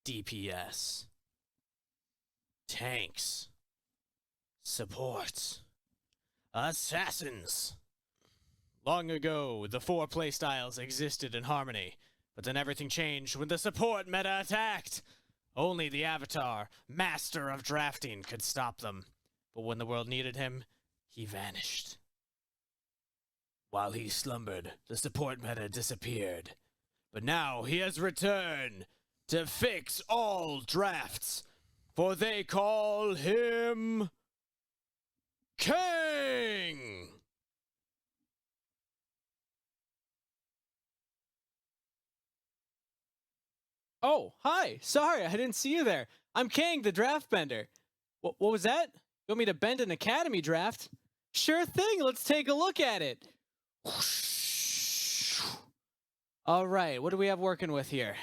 DPS, tanks, supports, assassins. Long ago, the 4 playstyles existed in harmony, but then everything changed when the support meta attacked. Only the Avatar, master of drafting, could stop them. But when the world needed him, he vanished. While he slumbered, the support meta disappeared. But now he has returned to fix all drafts, for they call him King! Oh, hi. Sorry, I didn't see you there. I'm King, the draft bender. What was that? You want me to bend an academy draft? Sure thing, let's take a look at it. All right, what do we have working with here?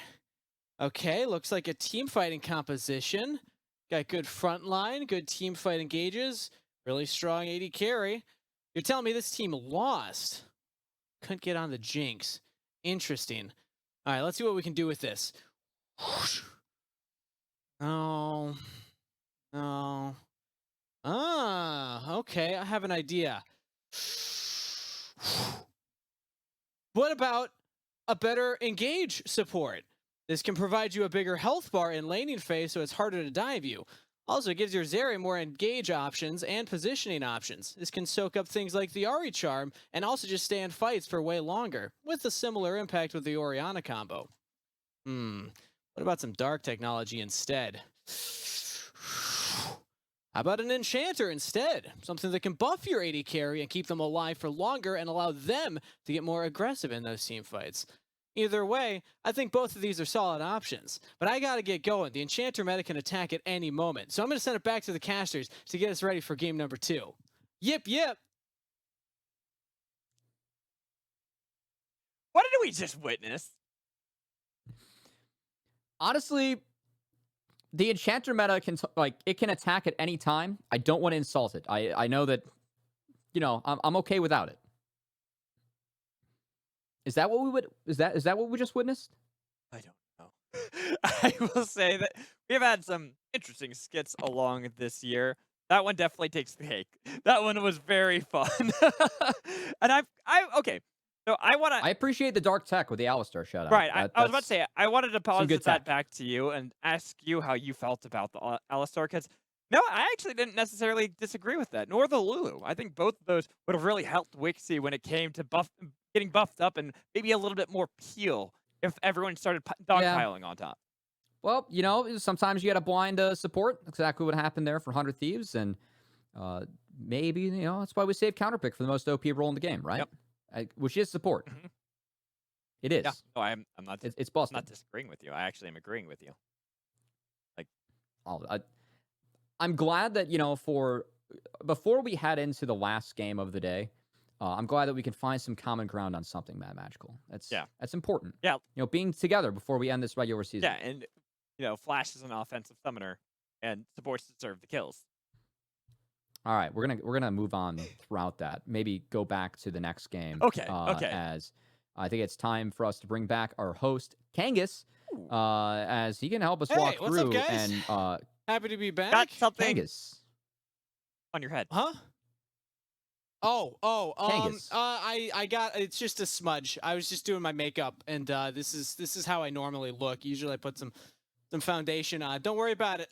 Okay, looks like a team fighting composition. Got good front line, good team fight engages, really strong AD carry. You're telling me this team lost? Couldn't get on the Jinx. Interesting. All right, let's see what we can do with this. Oh. No. Ah, okay, I have an idea. What about a better engage support? This can provide you a bigger health bar in laning phase, so it's harder to dive you. Also, it gives your Zeri more engage options and positioning options. This can soak up things like the Ahri charm and also just stay in fights for way longer, with a similar impact with the Orianna combo. What about some dark technology instead? How about an enchanter instead? Something that can buff your AD carry and keep them alive for longer and allow them to get more aggressive in those team fights. Either way, I think both of these are solid options. But I gotta get going. The enchanter meta can attack at any moment. So I'm gonna send it back to the casters to get us ready for game number 2. Yip, yip! What did we just witness? Honestly, the enchanter meta can it can attack at any time. I don't want to insult it. I know that, you know, I'm okay without it. Is that what we would? Is that what we just witnessed? I don't know. I will say that we've had some interesting skits along this year. That one definitely takes the cake. That one was very fun. And okay. So I appreciate the dark tech with the Alistar shout out. Right, I was about to say, I wanted to posit that tech. back to you and ask you how you felt about the Alistar, because no, I actually didn't necessarily disagree with that, nor the Lulu. I think both of those would have really helped Wixie when it came to getting buffed up and maybe a little bit more peel if everyone started dogpiling on top. Well, you know, sometimes you got to blind support. Exactly what happened there for 100 Thieves, and maybe, you know, that's why we save counterpick for the most OP role in the game, right? Yep. Which is support. Mm-hmm. It is. Yeah. No, I'm not. It's busted. I'm not disagreeing with you. I actually am agreeing with you. Like, I'm glad that, you know, before we head into the last game of the day, I'm glad that we can find some common ground on something magical. That's important. Yeah. You know, being together before we end this regular season. Yeah, and you know, Flash is an offensive summoner, and supports deserve the kills. All right, we're gonna move on throughout that. Maybe go back to the next game. Okay. As I think it's time for us to bring back our host Kangas, as he can help us walk through. What's up, guys? And happy to be back. Got something Kangas on your head? Huh? Kangas. I got, it's just a smudge. I was just doing my makeup, and this is how I normally look. Usually I put some foundation on. Don't worry about it.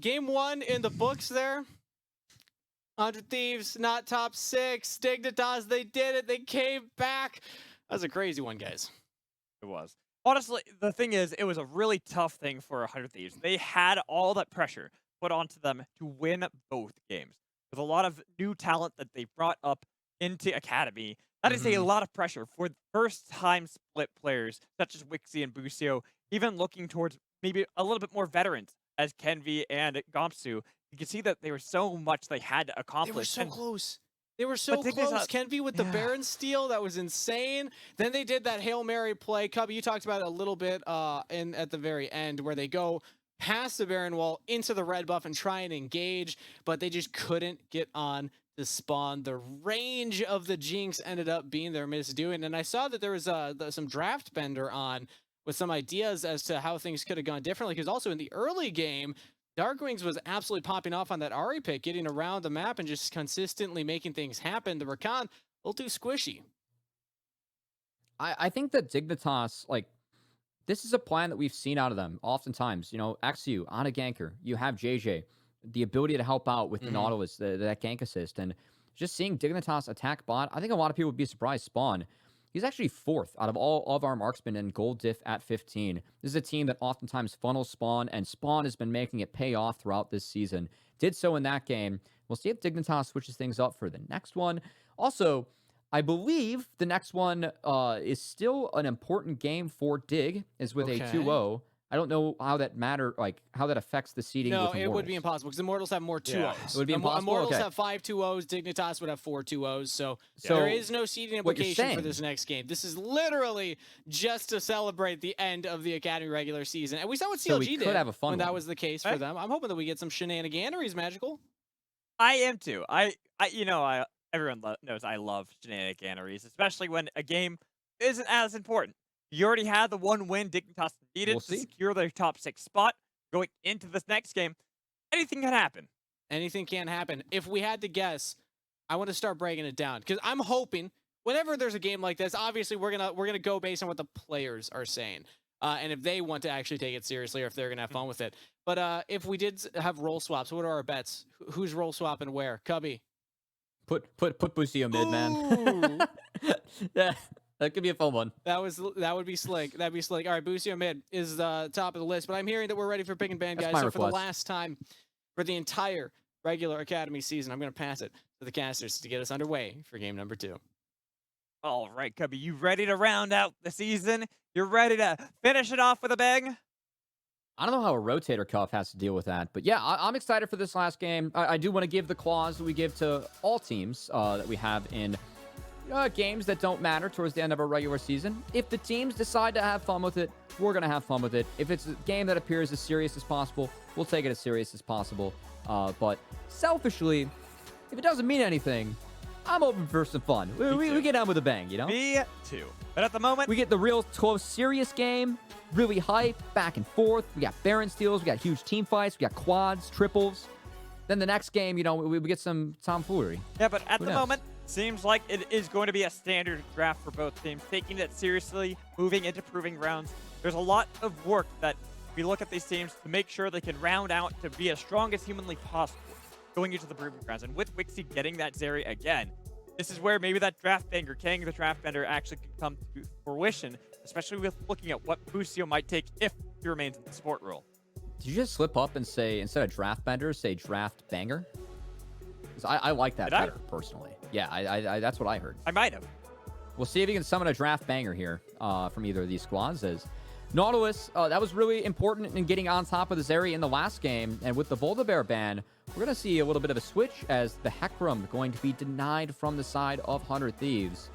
Game 1 in the books there. 100 Thieves, not top 6. Dignitas, they did it. They came back. That was a crazy one, guys. It was. Honestly, the thing is, it was a really tough thing for 100 Thieves. They had all that pressure put onto them to win both games. With a lot of new talent that they brought up into Academy, that is a lot of pressure for first-time split players, such as Wixie and Busio, even looking towards maybe a little bit more veterans, as Kenvi and Gomsu. You can see that they were so much they had to accomplish. They were so close. They were so close. Kenvi with the Baron steal, that was insane. Then they did that Hail Mary play. Cubby, you talked about it a little bit at the very end, where they go past the Baron wall into the red buff and try and engage, but they just couldn't get on the spawn. The range of the Jinx ended up being their misdoing. And I saw that there was some draft bender on with some ideas as to how things could have gone differently. Because also in the early game, Darkwings was absolutely popping off on that Ari pick, getting around the map and just consistently making things happen. The Rakan, a little too squishy. I think that Dignitas, like, this is a plan that we've seen out of them oftentimes. You know, XU on a ganker, you have JJ, the ability to help out with the Nautilus, that gank assist, and just seeing Dignitas attack bot. I think a lot of people would be surprised. Spawn, he's actually 4th out of all of our marksmen in gold diff at 15. This is a team that oftentimes funnels Spawn, and Spawn has been making it pay off throughout this season. Did so in that game. We'll see if Dignitas switches things up for the next one. Also, I believe the next one is still an important game for Dig, is with a 2-0. I don't know how that how that affects the seeding. No, with it would be impossible because Immortals have more 2-0s. It would be impossible. Immortals Okay. have 5 2-0s. Dignitas would have 4 2-0s. So there is no seeding implication for this next game. This is literally just to celebrate the end of the Academy regular season. And we saw what CLG did have a fun when that one. was the case for them. I'm hoping that we get some shenaniganeries, Magical. I am too. Everyone knows I love shenaniganeries, especially when a game isn't as important. You already had the one win Dignitas needed to secure their top 6 spot. Going into this next game, anything can happen. Anything can happen. If we had to guess, I want to start breaking it down because I'm hoping whenever there's a game like this, obviously we're gonna go based on what the players are saying, and if they want to actually take it seriously or if they're gonna have fun with it. But if we did have role swaps, what are our bets? Who's role swapping where? Cubby. Put Busio mid, man. Yeah. That could be a fun one. That would be slick. That'd be slick. All right, Busio mid is the top of the list, but I'm hearing that we're ready for pick and ban, guys. So for the last time, for the entire regular Academy season, I'm going to pass it to the casters to get us underway for game number 2. All right, Cubby, you ready to round out the season? You're ready to finish it off with a bang? I don't know how a rotator cuff has to deal with that, but yeah, I'm excited for this last game. I do want to give the clause that we give to all teams that we have in games that don't matter towards the end of our regular season. If the teams decide to have fun with it, we're going to have fun with it. If it's a game that appears as serious as possible, we'll take it as serious as possible. But selfishly, if it doesn't mean anything, I'm open for some fun. We get on with a bang, you know? Me too. But at the moment, we get the real close, serious game, really hype, back and forth. We got Baron steals, we got huge team fights, we got quads, triples. Then the next game, you know, we get some tomfoolery. Yeah, but at the moment, seems like it is going to be a standard draft for both teams, taking it seriously, moving into proving grounds. There's a lot of work that we look at these teams to make sure they can round out to be as strong as humanly possible going into the proving grounds. And with Wixie getting that Zeri again, this is where maybe that draft banger, King the draft bender, actually could come to fruition, especially with looking at what Busio might take if he remains in the support role. Did you just slip up and say, instead of draft bender, say draft banger? Because I like that better, personally. Yeah, I that's what I heard. I might have. We'll see if you can summon a draft banger here from either of these squads. As Nautilus, that was really important in getting on top of the Zeri in the last game. And with the Voldabear ban, we're going to see a little bit of a switch as the Hecarim going to be denied from the side of 100 Thieves.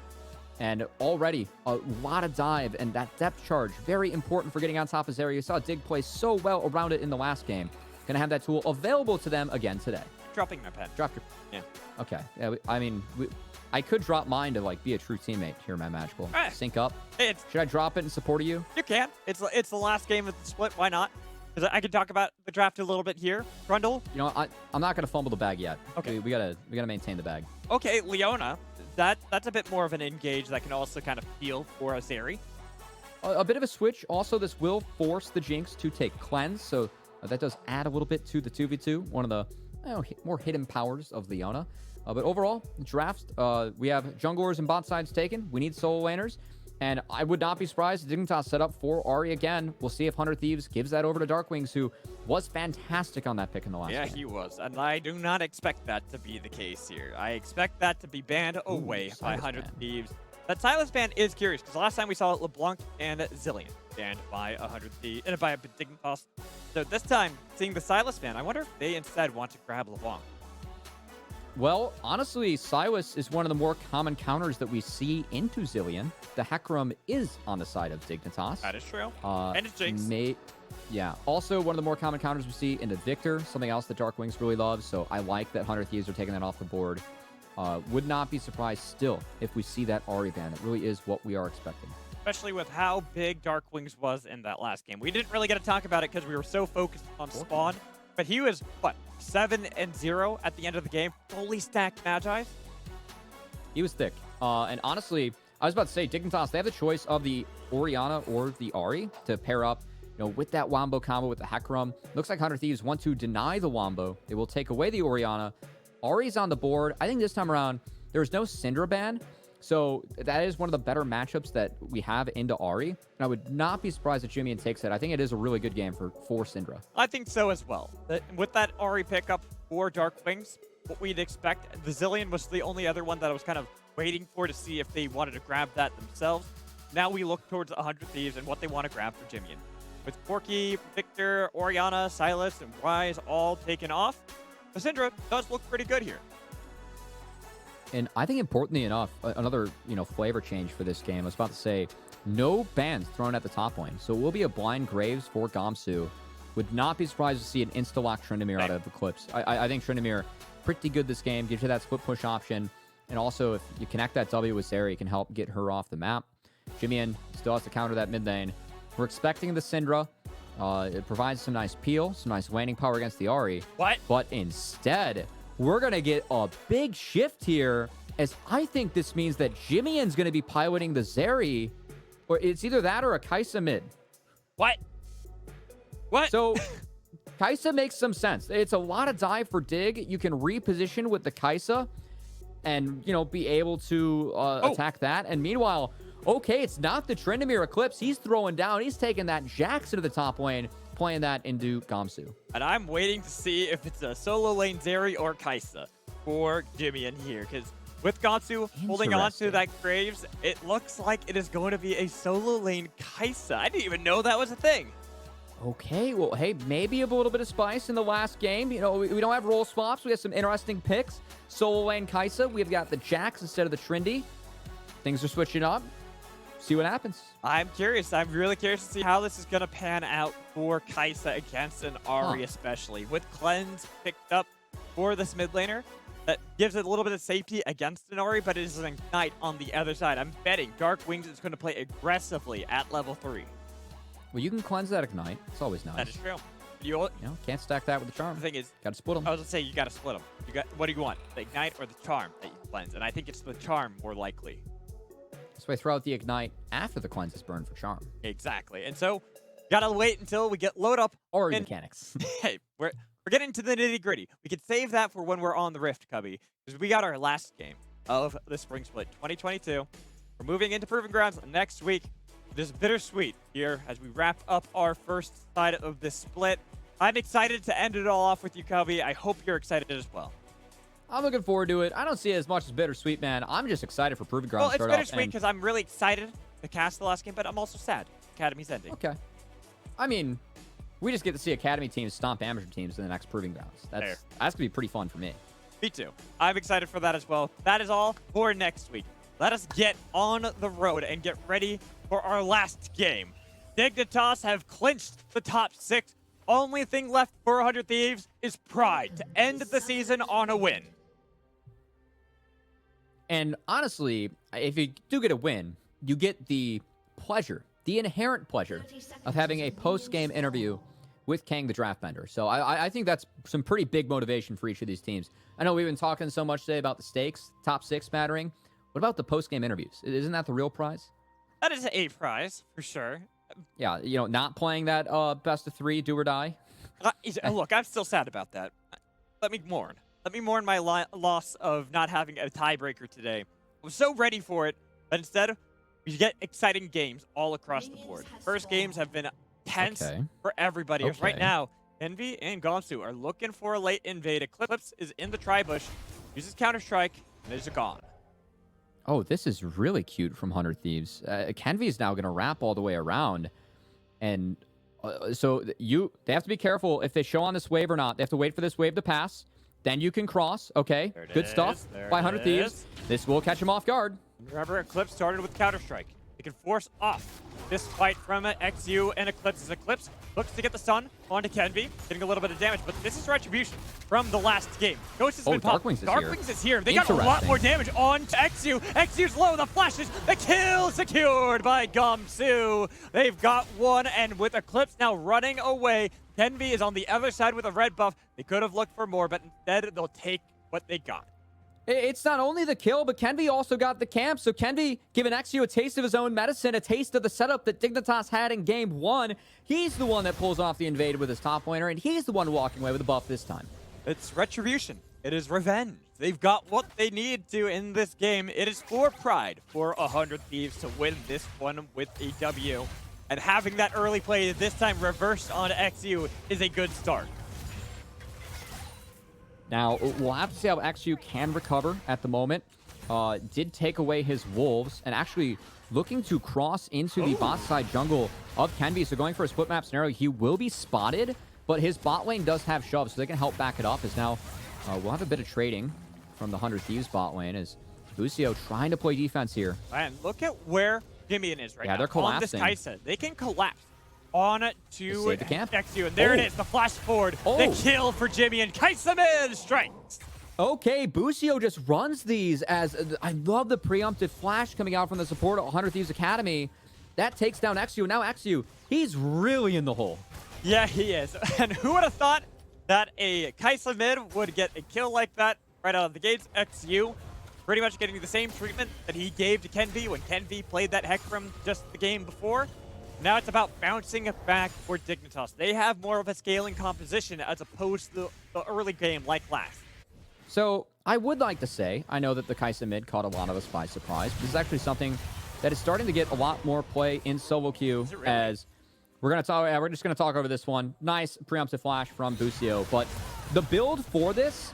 And already a lot of dive and that depth charge, very important for getting on top of Zeri. You saw Dig play so well around it in the last game. Going to have that tool available to them again today. Dropping my pen. Drop your... Yeah. Okay. Yeah, I mean, I could drop mine to, like, be a true teammate here, my Magical. Right. Sync up. Should I drop it in support of you? You can. It's the last game of the split. Why not? Because I can talk about the draft a little bit here. Grundle? You know, I'm not going to fumble the bag yet. Okay. We gotta maintain the bag. Okay, Leona. That's a bit more of an engage that can also kind of feel for a Zeri. A bit of a switch. Also, this will force the Jinx to take Cleanse, so that does add a little bit to the 2v2. One of the more hidden powers of Leona. But overall, draft, we have junglers and bot sides taken. We need solo laners. And I would not be surprised if Dignitas set up for Ahri again. We'll see if 100 Thieves gives that over to Darkwings, who was fantastic on that pick in the last game. Yeah, he was. And I do not expect that to be the case here. I expect that to be banned away by 100 Thieves. That Silas ban is curious, because last time we saw LeBlanc and Zillion banned by 100 Thieves, and by a Dignitas. So this time, seeing the Silas ban, I wonder if they instead want to grab LeBlanc. Well, honestly, Silas is one of the more common counters that we see into Zillion. The Hecarim is on the side of Dignitas. That is true. And it's Jinx. Yeah. Also, one of the more common counters we see into Victor, something else that Darkwings really loves. So I like that 100 Thieves are taking that off the board. Would not be surprised still if we see that Ahri ban. It really is what we are expecting. especially with how big Dark Wings was in that last game. We didn't really get to talk about it because we were so focused on Spawn, but he was, what, 7-0 at the end of the game, fully stacked Magi? He was thick. And honestly, I was about to say, Dignitas, they have the choice of the Orianna or the Ahri to pair up, with that Wombo combo with the Hecarim. Looks like 100 Thieves want to deny the Wombo. They will take away the Orianna. Ahri's on the board. I think this time around, there's no Syndra ban. So that is one of the better matchups that we have into Ahri. And I would not be surprised if Jimmy takes it. I think it is a really good game for Syndra. I think so as well. With that Ahri pickup for Dark Wings, what we'd expect, the Zillion was the only other one that I was kind of waiting for to see if they wanted to grab that themselves. Now we look towards 100 Thieves and what they want to grab for Jimmy. With Corki, Victor, Orianna, Silas, and Wise all taken off, the Syndra does look pretty good here. And I think importantly enough, another, flavor change for this game. I was about to say, no bans thrown at the top lane. So it will be a blind Graves for Gamsu. Would not be surprised to see an insta-lock Tryndamere out of Eclipse. I think Tryndamere, pretty good this game. Gives you that split push option. And also, if you connect that W with Zeri, it can help get her off the map. Jimmy still has to counter that mid lane. We're expecting the Syndra. It provides some nice peel, some nice waning power against the Ahri. What? But instead, we're going to get a big shift here, as I think this means that Jimmy's going to be piloting the Zeri, or it's either that or a Kai'Sa mid. What? So, Kai'Sa makes some sense. It's a lot of dive for Dig. You can reposition with the Kai'Sa and, be able to attack that. And meanwhile, okay, it's not the Tryndamere Eclipse. He's throwing down. He's taking that Jax into the top lane, playing that into Gamsu. And I'm waiting to see if it's a solo lane Zeri or Kai'Sa for Jimmy in here. Because with Gamsu holding on to that Graves, it looks like it is going to be a solo lane Kai'Sa. I didn't even know that was a thing. Okay, well, hey, maybe a little bit of spice in the last game. We don't have role swaps. We have some interesting picks. Solo lane Kai'Sa. We've got the Jax instead of the Trindy. Things are switching up. See what happens. I'm curious. I'm really curious to see how this is going to pan out for Kai'Sa against an Ahri, especially. With Cleanse picked up for this mid laner, that gives it a little bit of safety against an Ahri, but it is an Ignite on the other side. I'm betting Dark Wings is going to play aggressively at level 3. Well, you can cleanse that Ignite. It's always nice. That is true. You can't stack that with the Charm. The thing is, got to split them. I was going to say, you got to split them. What do you want? The Ignite or the Charm that you cleanse? And I think it's the Charm more likely. So I throw out the Ignite after the Cleanse is burned for Charm. Exactly. And so, gotta wait until we get load up. Or mechanics. Hey, we're getting to the nitty gritty. We can save that for when we're on the Rift, Cubby. Because we got our last game of the Spring Split 2022. We're moving into Proving Grounds next week. It is bittersweet here as we wrap up our first side of this split. I'm excited to end it all off with you, Cubby. I hope you're excited as well. I'm looking forward to it. I don't see it as much as bittersweet, man. I'm just excited for Proving Grounds. Well, it's bittersweet because I'm really excited to cast the last game, but I'm also sad. Academy's ending. Okay. I mean, we just get to see Academy teams stomp amateur teams in the next Proving Grounds. That's going to be pretty fun for me. Me too. I'm excited for that as well. That is all for next week. Let us get on the road and get ready for our last game. Dignitas have clinched the top 6. Only thing left for 100 Thieves is pride to end the season on a win. And honestly, if you do get a win, you get the pleasure, the inherent pleasure of having a post-game interview with Kang the Draft Bender. So I think that's some pretty big motivation for each of these teams. I know we've been talking so much today about the stakes, top 6 mattering. What about the post-game interviews? Isn't that the real prize? That is a prize, for sure. Yeah, not playing that best of 3, do or die. Look, I'm still sad about that. Let me mourn. Let me mourn my loss of not having a tiebreaker today. I was so ready for it, but instead, we get exciting games all across the board. First games have been tense for everybody. Right now, Envy and Gamsu are looking for a late invade. Eclipse is in the tri-bush, uses Counter-Strike, and is gone. Oh, this is really cute from 100 Thieves. Kenvy is now going to wrap all the way around. And so they have to be careful if they show on this wave or not. They have to wait for this wave to pass. Then you can cross. Okay, good stuff by 100 Thieves. This will catch him off guard. Remember, Eclipse started with Counter-Strike. It can force off this fight from XU and Eclipse as Eclipse looks to get the stun onto Kenvi, getting a little bit of damage, but this is Retribution from the last game. Ghost has been popped. Darkwings is here. They got a lot more damage onto XU. XU's low, the flashes, the kill secured by Gamsu. They've got one, and with Eclipse now running away, Kenvi is on the other side with a red buff. They could have looked for more, but instead they'll take what they got. It's not only the kill, but Kenvi also got the camp. So Kenvi giving XU a taste of his own medicine, a taste of the setup that Dignitas had in game 1. He's the one that pulls off the invade with his top laner, and he's the one walking away with the buff this time. It's Retribution. It is revenge. They've got what they need to in this game. It is for pride for 100 Thieves to win this one with a W. And having that early play this time reversed on XU is a good start. Now, we'll have to see how XU can recover at the moment. Did take away his wolves and actually looking to cross into the bot side jungle of Kenvi. So going for a split map scenario, he will be spotted, but his bot lane does have shove, so they can help back it up. As now, we'll have a bit of trading from the 100 Thieves bot lane as Lucio trying to play defense here. And look at where Jimmy is right now. Yeah, they're collapsing. On this Kaisa. They can collapse on to save the camp. XU, and there it is, the flash forward, the kill for Jimmy, and Kaisa mid strikes. Okay, Busio just runs these as I love the preemptive flash coming out from the support of 100 Thieves Academy. That takes down XU. Now XU, he's really in the hole. Yeah, he is. And who would have thought that a Kaisa mid would get a kill like that right out of the gates? XU pretty much getting the same treatment that he gave to Kenvi when Kenvi played that Hecarim just the game before. Now it's about bouncing it back for Dignitas. They have more of a scaling composition as opposed to the early game like last. So I would like to say, I know that the Kaisa mid caught a lot of us by surprise. But this is actually something that is starting to get a lot more play in solo queue. Really? As we're gonna talk. We're just gonna talk over this one. Nice preemptive flash from Busio, but the build for this,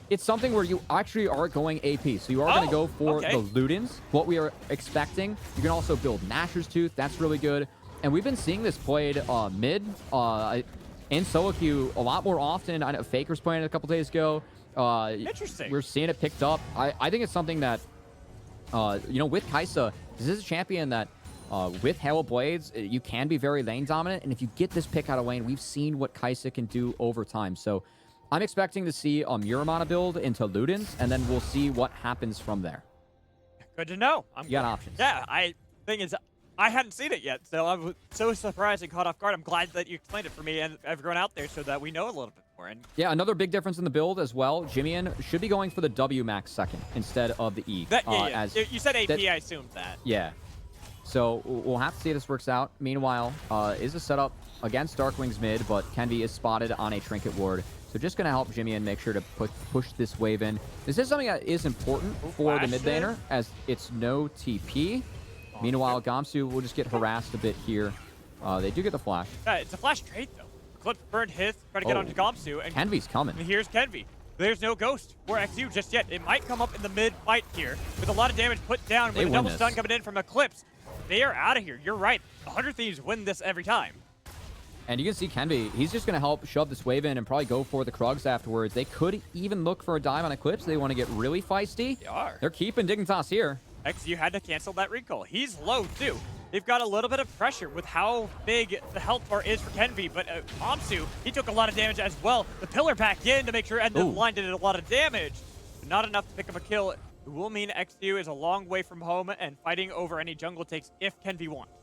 it's something where you actually are going AP. So you are going to go for the Ludens, what we are expecting. You can also build Nashor's Tooth. That's really good. And we've been seeing this played mid in solo queue a lot more often. I know Faker's playing it a couple days ago. Interesting. We're seeing it picked up. I think it's something that, you know, with Kaisa, this is a champion that with Halo Blades, you can be very lane dominant. And if you get this pick out of lane, we've seen what Kaisa can do over time. So I'm expecting to see a Muramana build into Ludens, and then we'll see what happens from there. Good to know. You got options. Yeah, thing is, I hadn't seen it yet, so I was so surprised and caught off guard. I'm glad that you explained it for me and everyone out there so that we know a little bit more. And yeah, another big difference in the build as well. Jimmian should be going for the W max second instead of the E. You said AP, I assumed that. Yeah. So we'll have to see if this works out. Meanwhile, is a setup against Darkwings mid, but Kenvi is spotted on a Trinket Ward. So just going to help Jimmy and make sure to push this wave in. This is something that is important for the mid laner, as it's no TP. Meanwhile, Gamsu will just get harassed a bit here. They do get the flash. Yeah, it's a flash trade, though. Clip burned his, try to get onto Gamsu. And Kenvi's coming. And here's Kenvi. There's no ghost for XU just yet. It might come up in the mid fight here with a lot of damage put down with a double stun coming in from Eclipse. They are out of here. You're right. 100 Thieves win this every time. And you can see Kenvi, he's just going to help shove this wave in and probably go for the Krugs afterwards. They could even look for a dive on Eclipse. They want to get really feisty. They are. They're keeping Dignitas here. XU had to cancel that recall. He's low, too. They've got a little bit of pressure with how big the health bar is for Kenvi, but Gamsu, he took a lot of damage as well. The pillar back in to make sure, and the line did a lot of damage. But not enough to pick up a kill. It will mean XU is a long way from home and fighting over any jungle takes if Kenvi wants.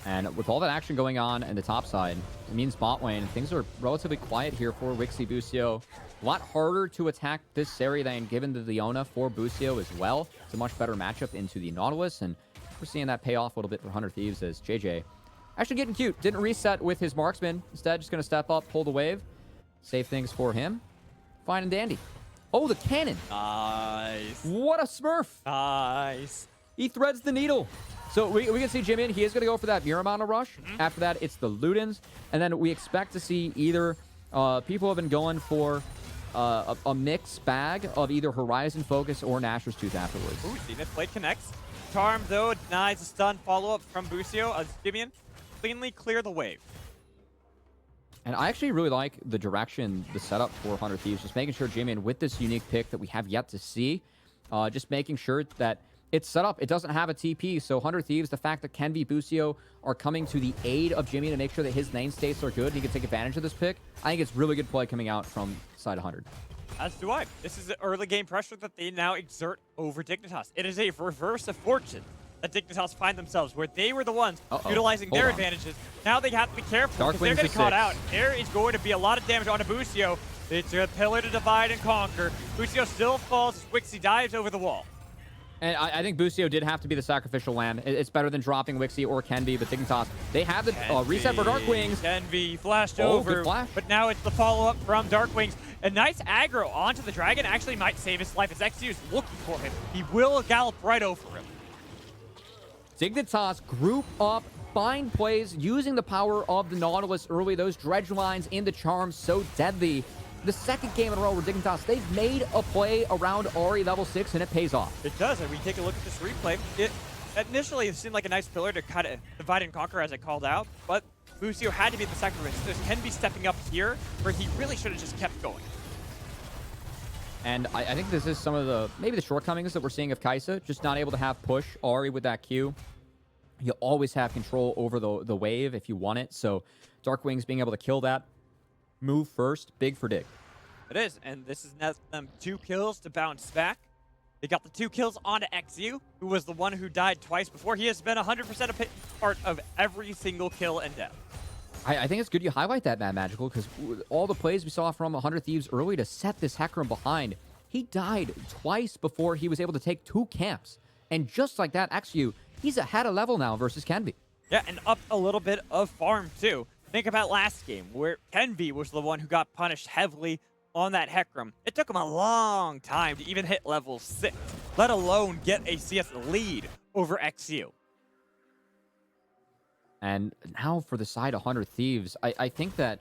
And with all that action going on in the top side, it means bot lane, things are relatively quiet here for Wixie Busio. A lot harder to attack this Seri than given the Leona for Busio as well. It's a much better matchup into the Nautilus, and we're seeing that pay off a little bit for 100 Thieves as JJ actually getting cute. Didn't reset with his marksman. Instead, just going to step up, pull the wave, save things for him. Fine and dandy. Oh, the cannon. Nice. What a smurf. Nice. He threads the needle. So we can see Jimmy, he is going to go for that Muramana rush. After that, it's the Ludens. And then we expect to see either people have been going for a mixed bag of either Horizon Focus or Nashor's Tooth afterwards. Ooh, Zenith Blade connects. Charm, though, denies a stun follow-up from Busio as Jimmy cleanly clear the wave. And I actually really like the direction, the setup for 100 Thieves. Just making sure Jimmy, with this unique pick that we have yet to see, just making sure that it's set up. It doesn't have a TP. So 100 Thieves, the fact that Kenvi, Busio are coming to the aid of Jimmy to make sure that his lane states are good, he can take advantage of this pick. I think it's really good play coming out from side 100. As do I. This is the early game pressure that they now exert over Dignitas. It is a reverse of fortune that Dignitas find themselves, where they were the ones utilizing their advantages. Now they have to be careful because they're getting caught out. There is going to be a lot of damage on Busio. It's a pillar to divide and conquer. Busio still falls as Wixie dives over the wall. And I think Busio did have to be the sacrificial lamb. It's better than dropping Wixie or Kenvi, but Dignitas, they have the reset for Dark Wings. Kenvi flashed over, good flash. But now it's the follow-up from Dark Wings. A nice aggro onto the dragon actually might save his life as XU is looking for him. He will gallop right over him. Dignitas group up, bind plays, using the power of the Nautilus early. Those dredge lines in the charm so deadly. The second game in a row where Dignitas, they've made a play around Ahri level 6, and it pays off. It does, and we take a look at this replay. It initially seemed like a nice pillar to kind of divide and conquer as I called out, but Busio had to be the sacrifice. This can be stepping up here, where he really should have just kept going. And I think this is some of the, maybe the shortcomings that we're seeing of Kaisa, just not able to have push Ahri with that Q. You always have control over the wave if you want it, so Dark Wings being able to kill that, move first, big for Dig. It is, and this is net them 2 kills to bounce back. They got the 2 kills onto XU, who was the one who died twice before. He has been 100% a part of every single kill and death. I think it's good you highlight that, Mad Magical, because all the plays we saw from 100 Thieves early to set this Hecarim behind, he died twice before he was able to take 2 camps. And just like that, XU, he's ahead of level now versus Kenvi. Yeah, and up a little bit of farm, too. Think about last game, where Kenvi was the one who got punished heavily on that Hecarim. It took him a long time to even hit level 6, let alone get a CS lead over XU. And now for the side 100 Thieves, I think that,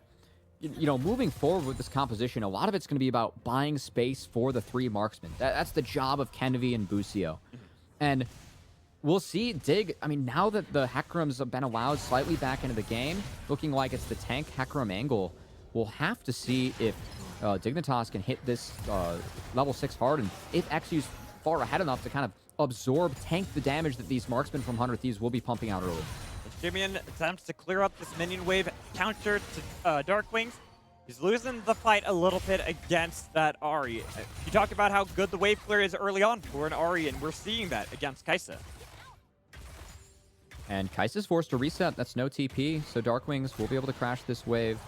you know, moving forward with this composition, a lot of it's going to be about buying space for the 3 marksmen. That's the job of Kenvi and Busio. And we'll see Dig, I mean, now that the Hecarims have been allowed slightly back into the game, looking like it's the tank Hecarim angle, we'll have to see if Dignitas can hit this level 6 hard, and if XU's far ahead enough to kind of absorb, tank the damage that these marksmen from 100 Thieves will be pumping out early. Jimmy attempts to clear up this minion wave counter to Dark Wings. He's losing the fight a little bit against that Ahri. You talked about how good the wave clear is early on for an Ahri, and we're seeing that against Kaisa. And Kaisa's forced to reset. That's no TP, so Dark Wings will be able to crash this wave.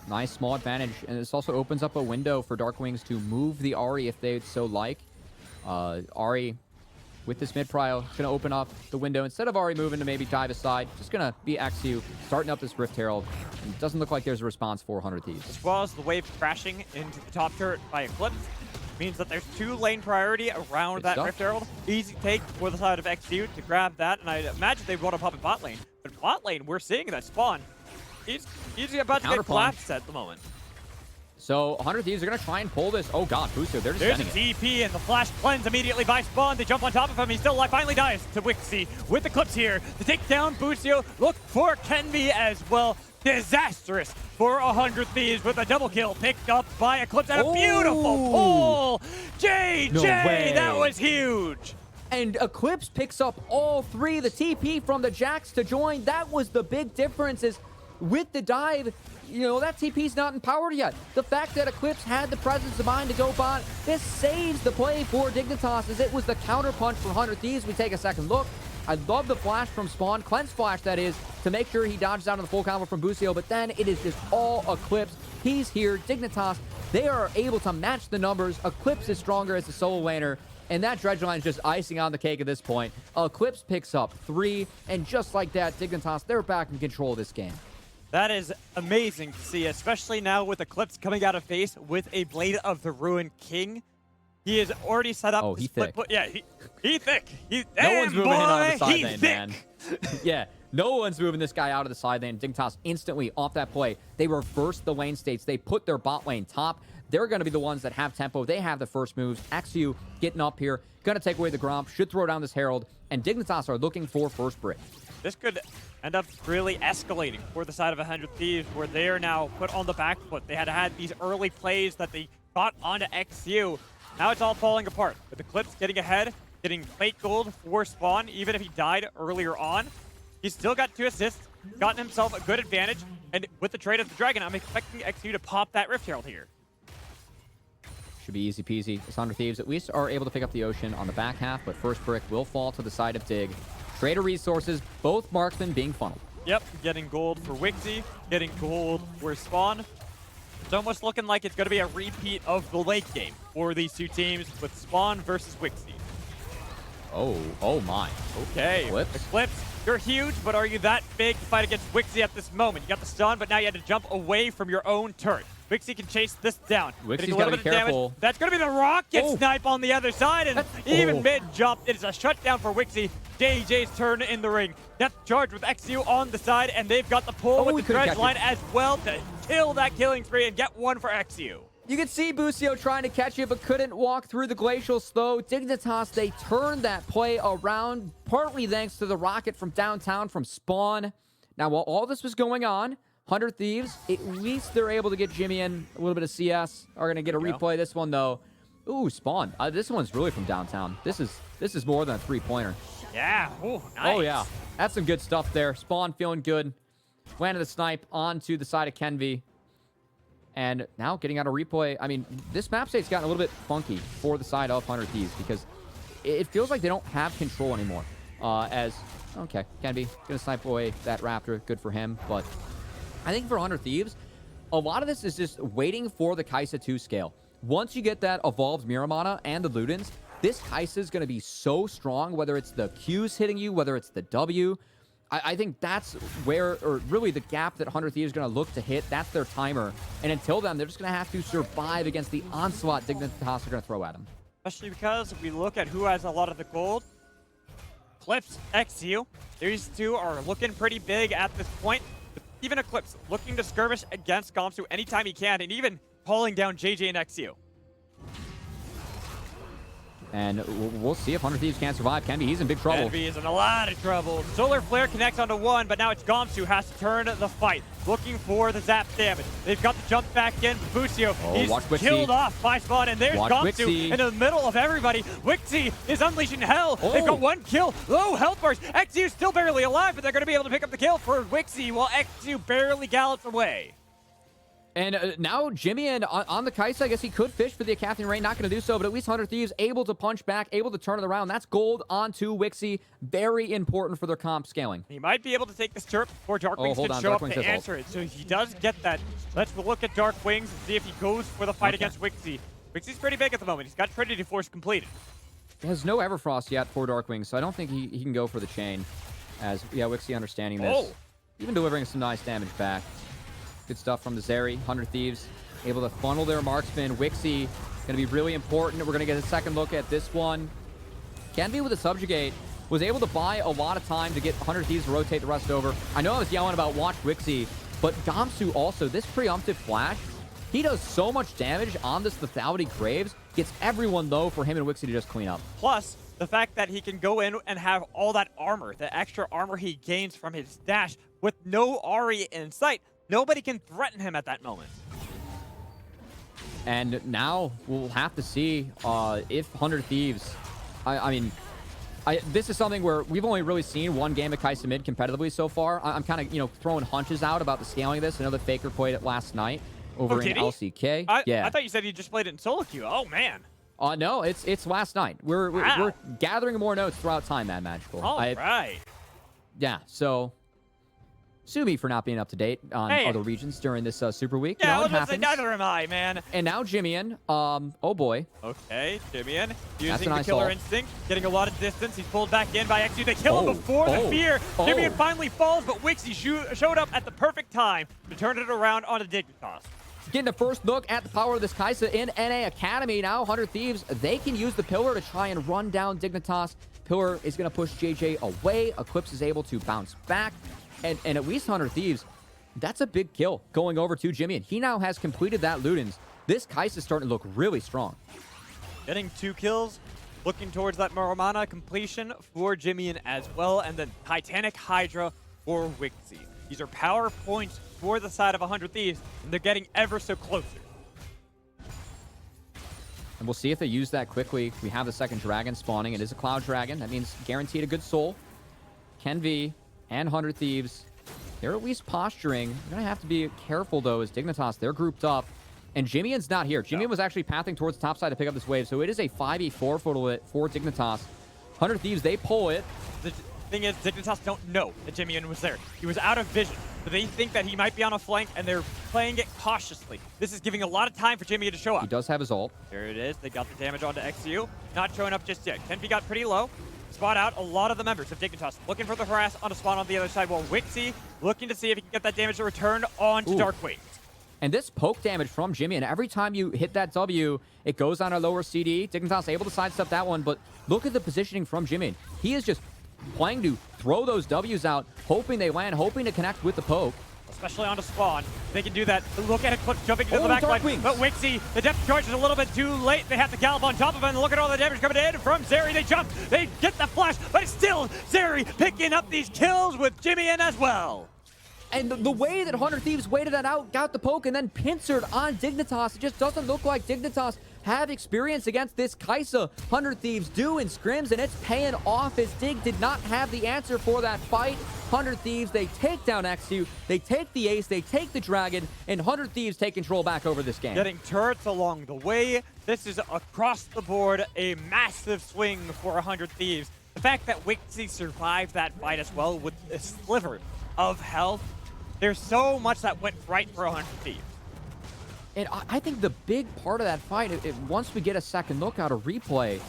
Nice small advantage, and this also opens up a window for Dark Wings to move the Ahri if they'd so like. Ahri, with this mid-prio, going to open up the window. Instead of Ahri moving to maybe dive aside, just going to be XU, starting up this Rift Herald. And it doesn't look like there's a response for 100 Thieves. As well as the wave crashing into the top turret by Eclipse, means that there's 2 lane priority around that Rift Herald. Easy take for the side of XU to grab that, and I imagine they want to pop in bot lane. But bot lane, we're seeing that spawn. He's about to get collapsed at the moment. So 100 Thieves are going to try and pull this. Oh god, Busio, they're just There's a TP, and the flash cleanse immediately by Spawn. They jump on top of him. He's still alive. Finally dies to Wixie with the clips here to take down Busio. Look for Kenvi as well. Disastrous for 100 Thieves with a double kill picked up by Eclipse and a beautiful pull. JJ, No way. that was huge. And Eclipse picks up all 3. The TP from the Jax to join. That was the big difference, is with the dive, you know, that TP's not empowered yet. The fact that Eclipse had the presence of mind to go bot, this saves the play for Dignitas, as it was the counter punch for 100 Thieves. We take a second look. I love the flash from Spawn, cleanse flash that is, to make sure he dodges out of the full combo from Busio, but then it is just all Eclipse. He's here. Dignitas, they are able to match the numbers. Eclipse is stronger as a solo laner, and that dredge line is just icing on the cake at this point. Eclipse picks up 3, and just like that, Dignitas, they're back in control of this game. That is amazing to see, especially now with Eclipse coming out of face with a Blade of the Ruined King. He is already set up. Oh, he's thick. Yeah, he thick. No one's moving him out of the side lane, thick. man. Yeah, no one's moving this guy out of the side lane. Dignitas instantly off that play. They reversed the lane states. They put their bot lane top. They're going to be the ones that have tempo. They have the first moves. XU getting up here. Going to take away the Gromp. Should throw down this Herald. And Dignitas are looking for first break. This could end up really escalating for the side of 100 Thieves, where they are now put on the back foot. They had these early plays that they got onto XU. Now it's all falling apart. With Eclipse getting ahead, getting late gold for Spawn, even if he died earlier on. He's still got 2 assists, gotten himself a good advantage, and with the trade of the Dragon, I'm expecting XU to pop that Rift Herald here. Should be easy peasy. The Thunder Thieves at least are able to pick up the Ocean on the back half, but first brick will fall to the side of Dig. Trade of resources, both marksmen being funneled. Yep, getting gold for Wixie, getting gold for Spawn. It's almost looking like it's going to be a repeat of the late game for these two teams with Spawn versus Wixie. Oh my. Okay, Eclipse. Eclipse, you're huge, but are you that big to fight against Wixie at this moment? You got the stun, but now you had to jump away from your own turret. Wixie can chase this down. Wixie's gotta be careful. That's going to be the rocket snipe on the other side, and even mid-jump, it is a shutdown for Wixie. JJ's turn in the ring. Death charge with XU on the side, and they've got the pull with the dredge line as well to kill that killing spree and get one for XU. You can see Busio trying to catch it, but couldn't walk through the glacial slow. Dignitas, they turned that play around, partly thanks to the rocket from downtown from Spawn. Now, while all this was going on, 100 Thieves, at least they're able to get Jimmy in a little bit of CS. Are going to get a replay. This one, though. Ooh, Spawn. This one's really from downtown. This is more than a three-pointer. Yeah. Ooh, nice. Oh, yeah. That's some good stuff there. Spawn feeling good. Landed the snipe onto the side of Kenvi. And now getting out a replay. I mean, this map state's gotten a little bit funky for the side of 100 Thieves because it feels like they don't have control anymore. Okay, Kenvi gonna snipe away that Raptor. Good for him. But I think for 100 Thieves, a lot of this is just waiting for the Kaisa 2 scale. Once you get that evolved Miramana and the Ludens, this Kaisa is going to be so strong, whether it's the Qs hitting you, whether it's the W. I think that's where, or really the gap that 100 Thieves is going to look to hit. That's their timer. And until then, they're just going to have to survive against the onslaught Dignitas are going to throw at them. Especially because if we look at who has a lot of the gold, Eclipse, XU, these two are looking pretty big at this point. Even Eclipse looking to skirmish against Gamsu anytime he can, and even pulling down JJ and XU. And we'll see if 100 Thieves can't survive. Kenvi, he's in big trouble. Kenvi is in a lot of trouble. Solar Flare connects onto one, but now it's Gamsu who has to turn the fight, looking for the zap damage. They've got the jump back in. Busio, he's killed off by Spawn, and there's Gamsu in the middle of everybody. Wixie is unleashing hell. They've got one kill. Low health bars. XU still barely alive, but they're going to be able to pick up the kill for Wixie while XU barely gallops away. And now Jimmy on the Kaisa, I guess he could fish for the Catherine Rain. Not going to do so, but at least 100 Thieves able to punch back, able to turn it around. That's gold onto Wixie. Very important for their comp scaling. He might be able to take this turret before Dark Wings can show up to answer it. So he does get that. Let's look at Dark Wings and see if he goes for the fight against Wixie. Wixie's pretty big at the moment. He's got Trinity Force completed. He has no Everfrost yet for Dark Wings, so I don't think he can go for the chain. As, yeah, Wixie understanding this. Even delivering some nice damage back. Good stuff from the Zeri. 100 Thieves able to funnel their marksman. Wixie going to be really important. We're going to get a second look at this one. Kenvi with a Subjugate was able to buy a lot of time to get 100 Thieves to rotate the rest over. I know I was yelling about watch Wixie, but Gamsu also, this preemptive flash, he does so much damage on this lethality Graves, gets everyone low for him and Wixie to just clean up. Plus, the fact that he can go in and have all that armor, the extra armor he gains from his dash with no Ahri in sight. Nobody can threaten him at that moment. And now we'll have to see if 100 Thieves... this is something where we've only really seen one game of Kaisa mid competitively so far. I'm kind of, throwing hunches out about the scaling of this. I know that Faker played it last night over in LCK. I thought you said he just played it in solo queue. Oh, man. No, it's last night. We're gathering more notes throughout time, Mad Magical. All right. Yeah, so... Sue me for not being up to date on other regions during this Super Week. Yeah, I was going to say, neither am I, man. And now Jimmian, oh boy. Okay, Jimmian using the killer instinct, getting a lot of distance. He's pulled back in by XU. They kill him before the fear. Jimmian finally falls, but Wixie showed up at the perfect time to turn it around onto Dignitas. Getting a first look at the power of this Kaisa in NA Academy. Now 100 Thieves, they can use the Pillar to try and run down Dignitas. Pillar is going to push JJ away. Eclipse is able to bounce back. And at least 100 Thieves, that's a big kill going over to Jimmy. And he now has completed that Ludens. This Kaisa is starting to look really strong. Getting 2 kills, looking towards that Miramana completion for Jimmy as well. And then Titanic Hydra for Wixie. These are power points for the side of 100 Thieves, and they're getting ever so closer. And we'll see if they use that quickly. We have the second dragon spawning. It is a Cloud Dragon. That means guaranteed a good soul. Ken V and 100 Thieves, they're at least posturing. You're going to have to be careful, though, as Dignitas, they're grouped up. And Jimian's not here. Jimian was actually pathing towards the top side to pick up this wave. So it is a 5v4 for Dignitas. 100 Thieves, they pull it. The thing is, Dignitas don't know that Jimian was there. He was out of vision. But they think that he might be on a flank, and they're playing it cautiously. This is giving a lot of time for Jimian to show up. He does have his ult. There it is. They got the damage onto XU. Not showing up just yet. KenV got pretty low. Spot out a lot of the members of Dignitas looking for the harass on a spawn on the other side, while Wixie looking to see if he can get that damage to return onto Darkwing. And this poke damage from Jimian, every time you hit that W, it goes on a lower CD. Dignitas able to sidestep that one, but look at the positioning from Jimian. He is just playing to throw those Ws out, hoping they land, hoping to connect with the poke. Especially onto spawn. They can do that. Look at it, Clip jumping into the back line. But Wixie, the depth charge is a little bit too late. They have to gallop on top of him. And look at all the damage coming in from Zeri. They jump. They get the flash. But it's still Zeri picking up these kills with Jimian as well. And the way that 100 Thieves waited that out, got the poke, and then pincered on Dignitas, it just doesn't look like Dignitas have experience against this Kaisa. 100 Thieves do in scrims, and it's paying off as Dig did not have the answer for that fight. 100 Thieves, they take down XU, they take the ace, they take the dragon, and 100 Thieves take control back over this game. Getting turrets along the way. This is across the board a massive swing for 100 Thieves. The fact that Wixie survived that fight as well with a sliver of health, there's so much that went right for 100 Thieves. And I think the big part of that fight, once we get a second look at a replay,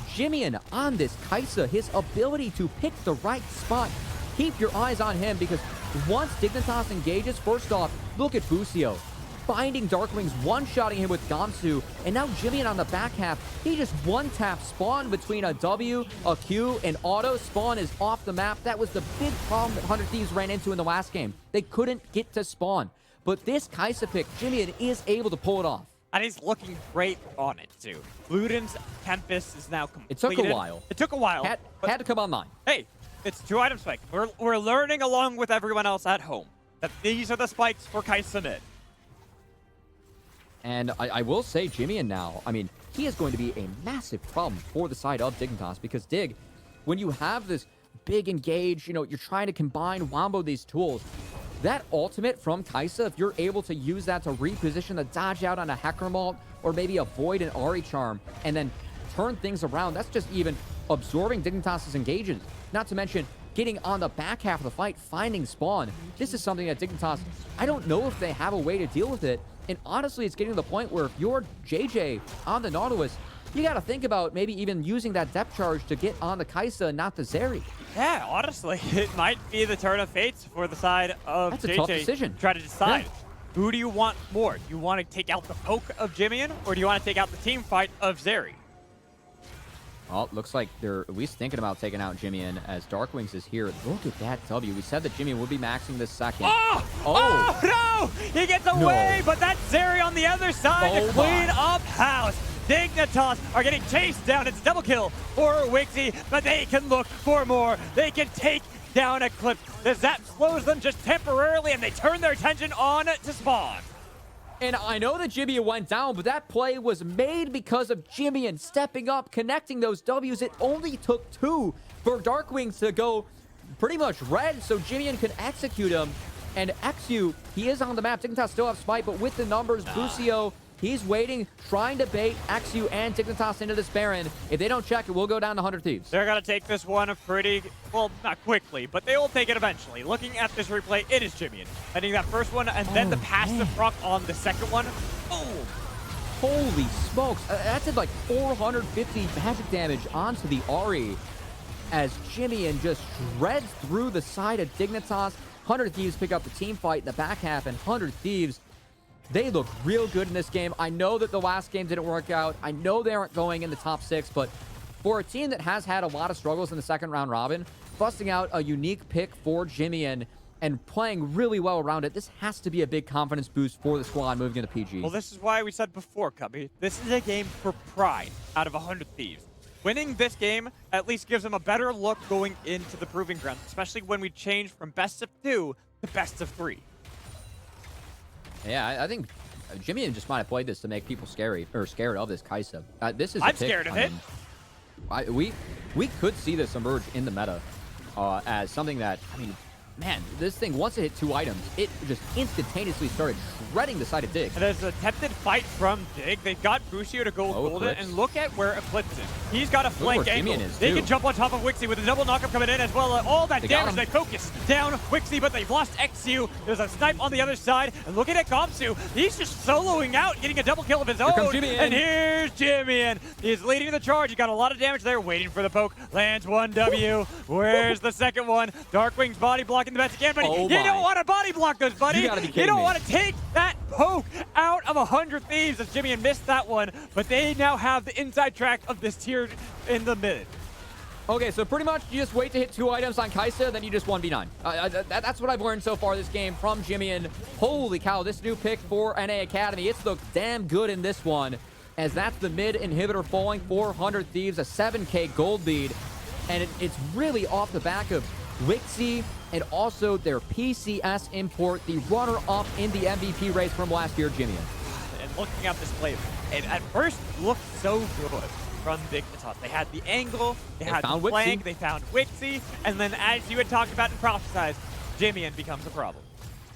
Jimian on this Kaisa, his ability to pick the right spot. Keep your eyes on him, because once Dignitas engages, first off, look at Busio. Finding Darkwings, one-shotting him with Gamsu, and now Jimian on the back half, he just one-tap spawn between a W, a Q, and auto. Spawn is off the map. That was the big problem that 100 Thieves ran into in the last game. They couldn't get to spawn. But this Kaisa pick, Jimian is able to pull it off. And he's looking great on it, too. Luden's Tempest is now completed. It took a while. It took a while. Had to come online. Hey, it's 2 item spike. We're learning along with everyone else at home that these are the spikes for Kaisa mid. And I will say, Jimian now, I mean, he is going to be a massive problem for the side of Dignitas, because Dig, when you have this big engage, you know, you're trying to combine, wombo these tools, that ultimate from Kaisa, if you're able to use that to reposition the dodge out on a Hecker Malt, or maybe avoid an Ari Charm, and then turn things around, that's just even absorbing Dignitas' engages. Not to mention, getting on the back half of the fight, finding spawn. This is something that Dignitas, I don't know if they have a way to deal with it. And honestly, it's getting to the point where if you're JJ on the Nautilus, you got to think about maybe even using that depth charge to get on the Kaisa and not the Zeri. Yeah, honestly, it might be the turn of fates for the side of That's JJ. a tough decision. Try to decide. Yeah. Who do you want more? Do you want to take out the poke of Jimian, or do you want to take out the team fight of Zeri? Well, looks like they're at least thinking about taking out Jimian, as Darkwings is here. Look at that W. We said that Jimian would be maxing this second. Oh no! He gets away, but that's Zeri on the other side to clean up house. Dignitas are getting chased down. It's a double kill for Wixie, but they can look for more. They can take down Eclipse. The zap slows them just temporarily, and they turn their attention on to spawn. And I know that Jimian went down, but that play was made because of Jimian stepping up, connecting those Ws. It only took 2 for Darkwings to go pretty much red, so Jimian can execute him. And XU, he is on the map. Dignitas still have Smite, but with the numbers, Busio, he's waiting, trying to bait XU and Dignitas into this Baron. If they don't check it, we'll go down to 100 Thieves. They're going to take this one pretty, well, not quickly, but they will take it eventually. Looking at this replay, it is Jimian. Hitting that first one, and then the passive proc on the second one. Boom! Holy smokes. That did like 450 magic damage onto the Ari, as Jimian just shreds through the side of Dignitas. 100 Thieves pick up the team fight in the back half, and 100 Thieves, they look real good in this game. I know that the last game didn't work out. I know they aren't going in the top 6, but for a team that has had a lot of struggles in the second round robin, busting out a unique pick for Jimian and playing really well around it, this has to be a big confidence boost for the squad moving into PG. Well, this is why we said before, Cubby, this is a game for pride out of 100 Thieves. Winning this game at least gives them a better look going into the Proving Ground, especially when we change from best of 2 to best of 3. Yeah, I think Jimmy just might have played this to make people scared of this Kai'Sa. This is. I'm scared of it. We could see this emerge in the meta as something that, I mean, man, this thing, once it hit 2 items, it just instantaneously started shredding the side of Dig. And there's an attempted fight from Dig. They've got Busio to go golden, and look at where Eclipse is. He's got a flank angle. They can jump on top of Wixie with a double knockup coming in as well. All that damage, they focus down Wixie, but they've lost XU. There's a snipe on the other side, and looking at Gomsu, he's just soloing out, getting a double kill of his own. And here's Jimmy. He's leading the charge. He got a lot of damage there, waiting for the poke. Lands 1 W. Where's the second one? Darkwing's body blocking the best again, but you don't want to body block those, buddy. You don't want to take that poke out of 100 Thieves as Jimmy missed that one, but they now have the inside track of this tier in the mid. Okay, so pretty much you just wait to hit 2 items on Kai'Sa, then you just 1v9. That's what I've learned so far this game from Jimmy. And holy cow, this new pick for NA Academy, it's looked damn good in this one, as that's the mid inhibitor falling 400 Thieves, a 7k gold lead. And it's really off the back of Wixie and also their PCS import, the runner-up in the MVP race from last year, Jimmy. And looking at this play, it at first looked so good from Dignitas. They had the angle, they had the flank, they found Wixie, and then as you had talked about and prophesized, Jimmy becomes a problem.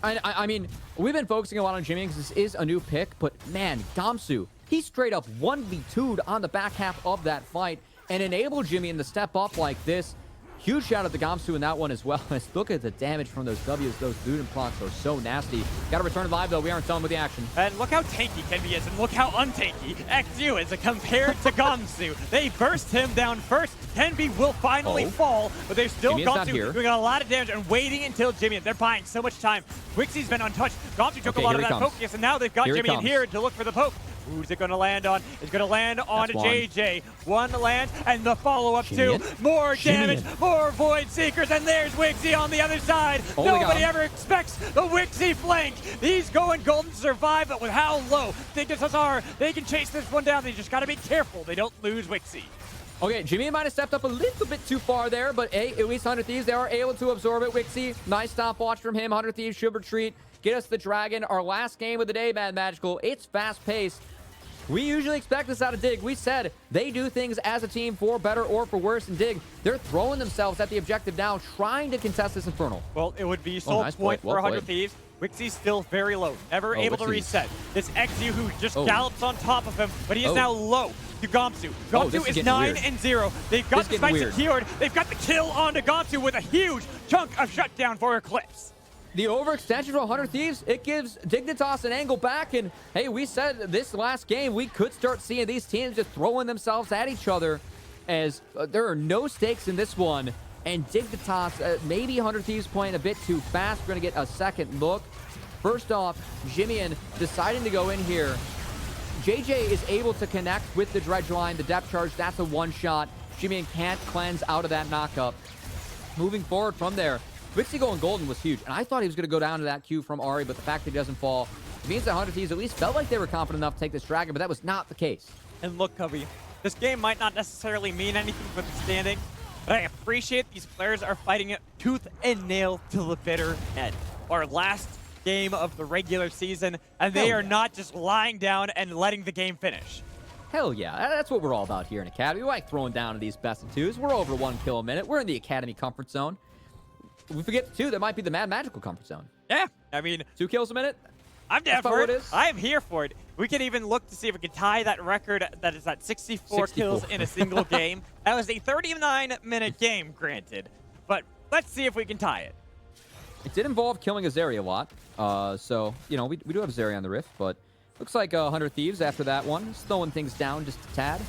I mean, we've been focusing a lot on Jimmy because this is a new pick, but man, Gomsu, he straight up 1v2'd on the back half of that fight and enabled Jimmy to step up like this. Huge shout out to Gomsu in that one as well. Let's look at the damage from those W's. Those Duden blocks are so nasty. Got to return live, though. We aren't done with the action. And look how tanky Kenby is, and look how untanky XU is compared to Gomsu. They burst him down first. Kenby will finally fall, but there's still Gomsu doing a lot of damage and waiting until Jimmy. They're buying so much time. Wixie's been untouched. Gomsu took a lot of that focus, and now they've got Jimmy in here to look for the poke. Who's it going to land on? It's going to land on JJ. One land, and the follow-up too. More damage, more Void Seekers, and there's Wixie on the other side. Nobody ever expects the Wixie flank. He's going golden to survive, but with how low Dignitas are, they can chase this one down. They just got to be careful they don't lose Wixie. Okay, Jimmy might have stepped up a little bit too far there, but hey, at least 100 Thieves, they are able to absorb it. Wixie, nice stopwatch from him. 100 Thieves should retreat. Get us the dragon. Our last game of the day, Mad Magical. It's fast-paced. We usually expect this out of Dig. We said they do things as a team for better or for worse. And Dig, they're throwing themselves at the objective now, trying to contest this Infernal. Well, it would be soul point for 100 Thieves. Wixie's still very low, never able to reset. This XU who just gallops on top of him, but he is now low to Gomsu. Gomsu is 9-0. They've got the spike secured. They've got the kill onto Gomsu with a huge chunk of shutdown for Eclipse. The overextension for 100 Thieves, it gives Dignitas an angle back. And hey, we said this last game, we could start seeing these teams just throwing themselves at each other, as there are no stakes in this one. And Dignitas, maybe 100 Thieves playing a bit too fast. We're going to get a second look. First off, Jimmy deciding to go in here. JJ is able to connect with the dredge line, the depth charge. That's a one-shot. Jimmy can't cleanse out of that knockup. Moving forward from there, Wixie going golden was huge, and I thought he was going to go down to that Q from Ari, but the fact that he doesn't fall means that 100 Thieves at least felt like they were confident enough to take this dragon, but that was not the case. And look, Cubby, this game might not necessarily mean anything for the standing, but I appreciate these players are fighting it tooth and nail to the bitter end. Our last game of the regular season, and they are not just lying down and letting the game finish. Hell yeah, that's what we're all about here in Academy. We like throwing down to these best of twos. We're over 1 kill a minute. We're in the Academy comfort zone. We forget, too, that might be the Mad Magical comfort zone. Yeah, I mean... 2 kills a minute? I'm down for it. I am here for it. We can even look to see if we can tie that record that is at 64 kills in a single game. That was a 39-minute game, granted. But let's see if we can tie it. It did involve killing a Zeri a lot. So, you know, we do have Zeri on the Rift, but looks like 100 Thieves after that one. Slowing things down just a tad.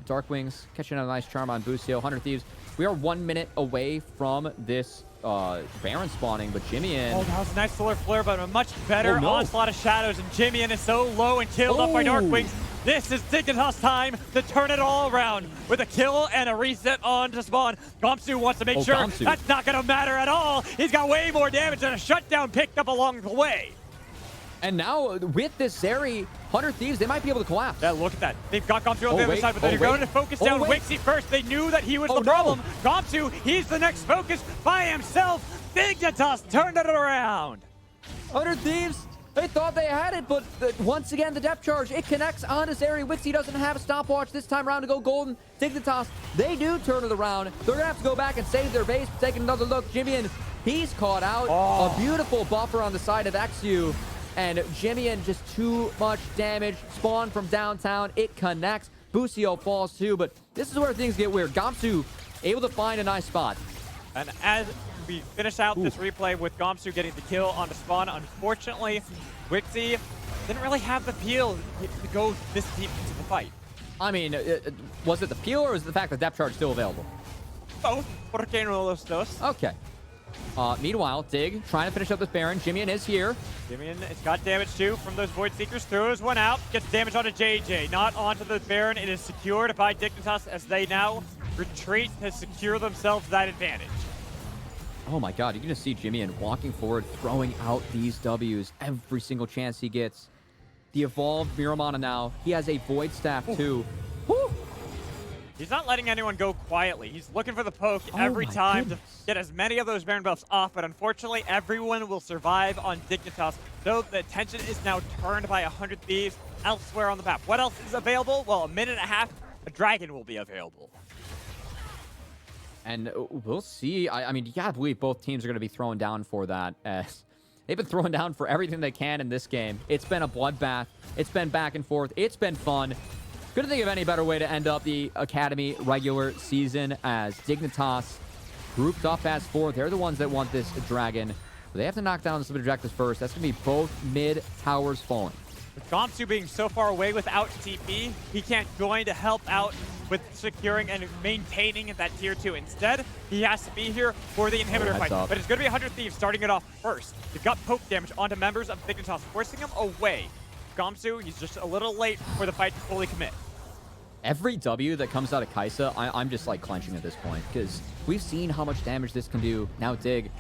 Darkwings catching a nice charm on Busio. 100 Thieves. We are 1 minute away from this Baron spawning, but Jimmy Oh, that was a nice solar flare, but a much better onslaught of shadows, and Jimmy is so low and killed up by Darkwings. This is Dignitas time to turn it all around with a kill and a reset on to spawn. Gomsu wants to make sure that's not going to matter at all. He's got way more damage and a shutdown picked up along the way. And now, with this Zeri, 100 Thieves, they might be able to collapse. Yeah, look at that. They've got Gomsu on the other side, but they're going to focus down Wixie first. They knew that he was the problem. Gomsu, he's the next focus by himself. Dignitas turned it around. 100 Thieves, They thought they had it, but once again, the depth charge, it connects onto Zeri. Wixie doesn't have a stopwatch this time around to go golden. Dignitas, they do turn it around. They're going to have to go back and save their base. Taking another look, Jimmy, he's caught out. Oh. A beautiful buffer on the side of XU. And Jimmy, just too much damage. Spawn from downtown. It connects. Busio falls too, but this is where things get weird. Gamsu able to find a nice spot. And as we finish out this replay with Gamsu getting the kill on the spawn, unfortunately, Wixie didn't really have the peel to go this deep into the fight. I mean, was it the peel or was it the fact that depth charge still available? Both. Porque no los dos. Okay. Meanwhile, Dig trying to finish up this Baron. Jimmy is here. Jimmy has got damage too from those Void Seekers. Throws one out. Gets damage onto JJ. Not onto the Baron. It is secured by Dignitas as they now retreat to secure themselves that advantage. Oh my god, you're going to see Jimmy walking forward, throwing out these Ws every single chance he gets. The evolved Miramana now. He has a Void Staff too. Woo! He's not letting anyone go quietly. He's looking for the poke every my time goodness. to get as many of those Baron buffs off, but unfortunately, everyone will survive on Dignitas, though the attention is now turned by 100 Thieves elsewhere on the map. What else is available? Well, a minute and a half, a dragon will be available. And we'll see. I mean, you gotta believe both teams are going to be throwing down for that, as they've been throwing down for everything they can in this game. It's been a bloodbath. It's been back and forth. It's been fun. Couldn't think of any better way to end up the Academy regular season, as Dignitas grouped up as 4. They're the ones that want this dragon. But they have to knock down some objectives first. That's going to be both mid towers falling. With Gamsu being so far away without TP, he can't join to help out with securing and maintaining that tier 2. Instead, he has to be here for the inhibitor fight. Up. But it's going to be 100 Thieves starting it off first. They've got poke damage onto members of Dignitas, forcing them away. Gamsu, he's just a little late for the fight to fully commit. Every W that comes out of Kaisa, I'm just like clenching at this point, because we've seen how much damage this can do. Now Dig,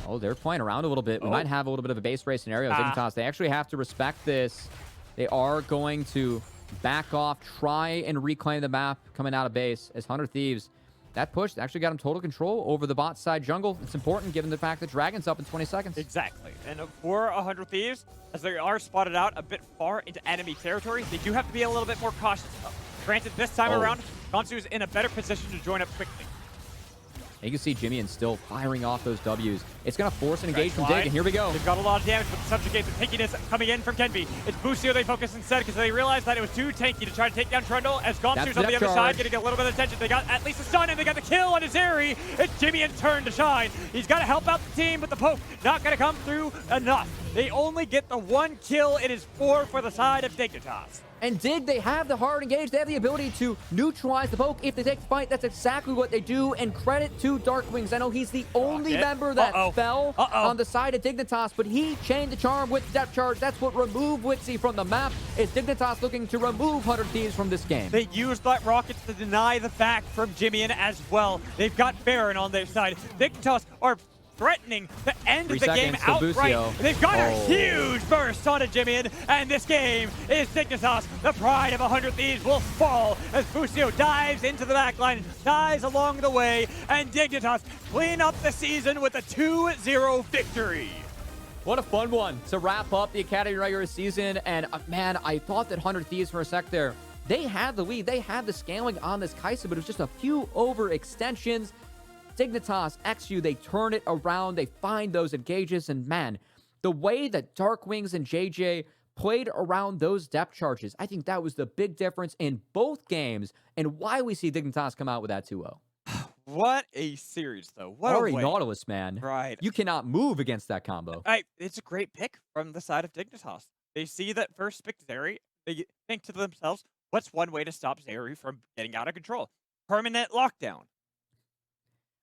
oh, they're playing around a little bit. We might have a little bit of a base race scenario. Dignitas, they actually have to respect this. They are going to back off, try and reclaim the map coming out of base as 100 Thieves. That push actually got them total control over the bot side jungle. It's important given the fact that Dragon's up in 20 seconds. Exactly. And for 100 Thieves, as they are spotted out a bit far into enemy territory, they do have to be a little bit more cautious. Granted, this time around, Gamsu is in a better position to join up quickly. And you can see Jimmy still firing off those Ws. It's going to force an engage from Dig, and here we go. They've got a lot of damage, but the subjugate, the tankiness coming in from Kenby. It's Busio they focus instead because they realized that it was too tanky to try to take down Trundle, as Gamsu's on the other side getting a little bit of attention. They got at least a stun, and they got the kill on Azeri. It's Jimmy in turn to shine. He's got to help out the team, but the poke not going to come through enough. They only get the 1 kill. It is 4 for the side of Dignitas. And Dig, they have the hard engage. They have the ability to neutralize the poke if they take the fight. That's exactly what they do. And credit to Darkwings. I know he's the only member that fell on the side of Dignitas, but he chained the charm with depth charge. That's what removed Wixie from the map. Is Dignitas looking to remove 100 Thieves from this game? They used that rockets to deny the back from Jimmy as well. They've got Baron on their side. Dignitas are threatening to end the game outright. They've got a huge burst onto Jimmy, and this game is Dignitas. The pride of 100 Thieves will fall as Busio dives into the backline, dies along the way, and Dignitas clean up the season with a 2-0 victory. What a fun one to wrap up the Academy regular season. And man, I thought that 100 Thieves for a sec there, they had the lead. They had the scaling on this Kaisa, but it was just a few overextensions. Dignitas, XU, they turn it around. They find those engages. And man, the way that Darkwings and JJ played around those depth charges, I think that was the big difference in both games and why we see Dignitas come out with that 2-0. What a series, though. What Sorry, a way. Nautilus, man. Right. You cannot move against that combo. It's a great pick from the side of Dignitas. They see that first pick Zeri. They think to themselves, what's one way to stop Zeri from getting out of control? Permanent lockdown.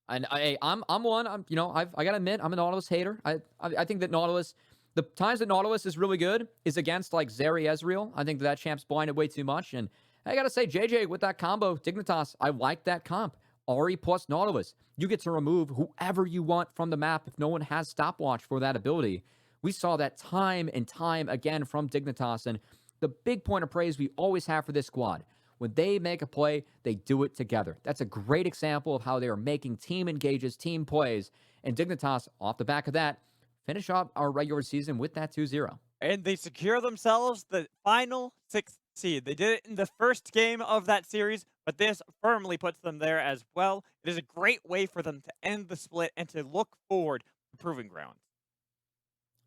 And I'm one. I gotta admit, I'm a Nautilus hater. I think that Nautilus, the times that Nautilus is really good is against like Zeri Ezreal. I think that champ's blinded way too much. And I gotta say, JJ with that combo, Dignitas, I like that comp. Ahri plus Nautilus. You get to remove whoever you want from the map if no one has stopwatch for that ability. We saw that time and time again from Dignitas. And the big point of praise we always have for this squad, when they make a play, they do it together. That's a great example of how they are making team engages, team plays. And Dignitas, off the back of that, finish up our regular season with that 2-0. And they secure themselves the final 6th seed. They did it in the first game of that series, but this firmly puts them there as well. It is a great way for them to end the split and to look forward to Proving Grounds.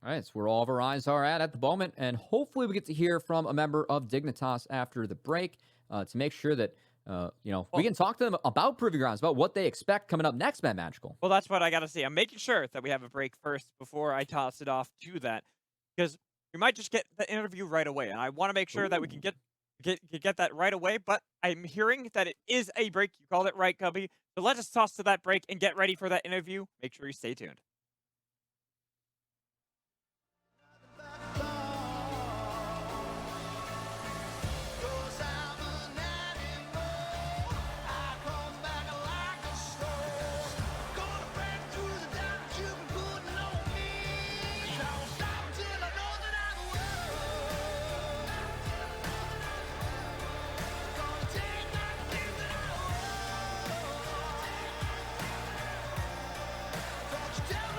All right, it's where all of our eyes are at the moment, and hopefully we get to hear from a member of Dignitas after the break to make sure that we can talk to them about Proving Grounds, about what they expect coming up next, Matt Magical. Well, that's what I got to see. I'm making sure that we have a break first before I toss it off to that, because we might just get the interview right away, and I want to make sure that we can get that right away. But I'm hearing that it is a break. You called it right, Cubby. So let us toss to that break and get ready for that interview. Make sure you stay tuned. Tell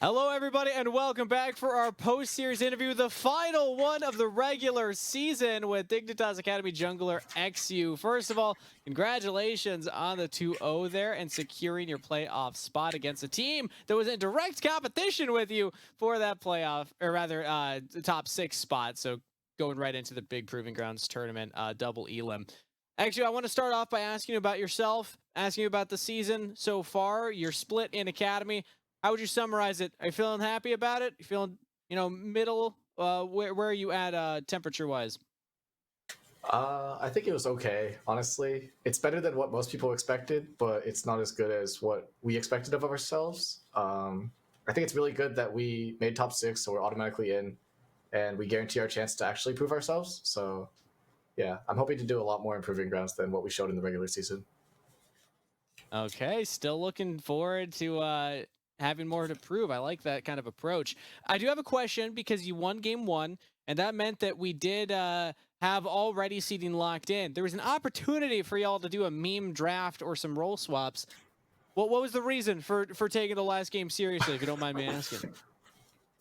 Hello, everybody, and welcome back for our post-series interview, the final one of the regular season with Dignitas Academy jungler XU. First of all, congratulations on the 2-0 there and securing your playoff spot against a team that was in direct competition with you for that playoff, or rather, the top 6 spot. So going right into the big Proving Grounds tournament, double elim. Actually, I want to start off by asking you about yourself, asking you about the season so far, your split in Academy. How would you summarize it? Are you feeling happy about it? You feeling, middle? Where are you at temperature-wise? I think it was okay, honestly. It's better than what most people expected, but it's not as good as what we expected of ourselves. I think it's really good that we made top 6, so we're automatically in, and we guarantee our chance to actually prove ourselves. So, yeah, I'm hoping to do a lot more improving grounds than what we showed in the regular season. Okay, still looking forward to having more to prove. I like that kind of approach. I do have a question because you won game 1, and that meant that we did have already seeding locked in. There was an opportunity for y'all to do a meme draft or some role swaps. What was the reason for taking the last game seriously, if you don't mind me asking?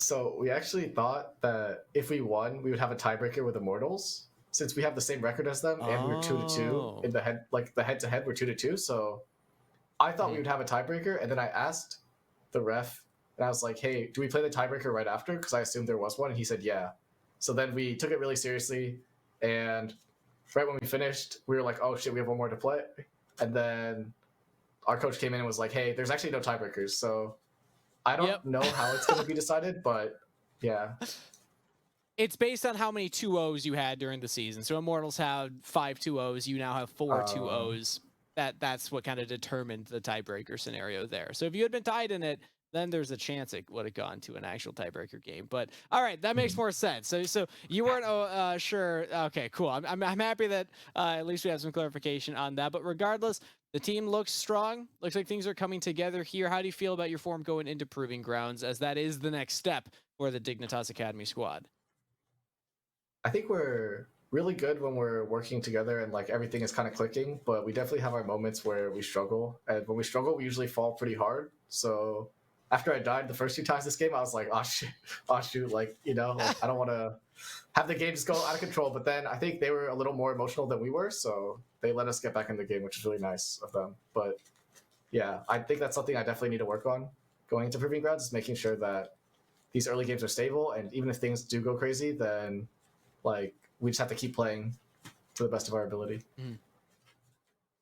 So we actually thought that if we won, we would have a tiebreaker with Immortals, since we have the same record as them, and we were 2-2 in the head-to-head. We're 2-2. So I thought we would have a tiebreaker, and then I asked the ref, and I was like, "Hey, do we play the tiebreaker right after?" Because I assumed there was one, and he said, "Yeah." So then we took it really seriously, and right when we finished, we were like, "Oh shit, we have one more to play," and then our coach came in and was like, "Hey, there's actually no tiebreakers." So I don't know how it's going to be decided, but yeah. It's based on how many 2-0s you had during the season. So Immortals had 5 2-0s. You now have 4 2-0s. That's what kind of determined the tiebreaker scenario there. So if you had been tied in it, then there's a chance it would have gone to an actual tiebreaker game. But all right, that makes more sense. So you weren't sure. Okay, cool. I'm happy that at least we have some clarification on that. But regardless, the team looks strong. Looks like things are coming together here. How do you feel about your form going into Proving Grounds, as that is the next step for the Dignitas Academy squad? I think we're really good when we're working together and like everything is kind of clicking, but we definitely have our moments where we struggle. And when we struggle, we usually fall pretty hard. So after I died the first 2 times this game, I was like, oh shit, oh shoot, like, I don't want to have the game just go out of control. But then I think they were a little more emotional than we were, so they let us get back in the game, which is really nice of them. But yeah, I think that's something I definitely need to work on going into Proving Grounds, is making sure that these early games are stable, and even if things do go crazy, then like we just have to keep playing to the best of our ability.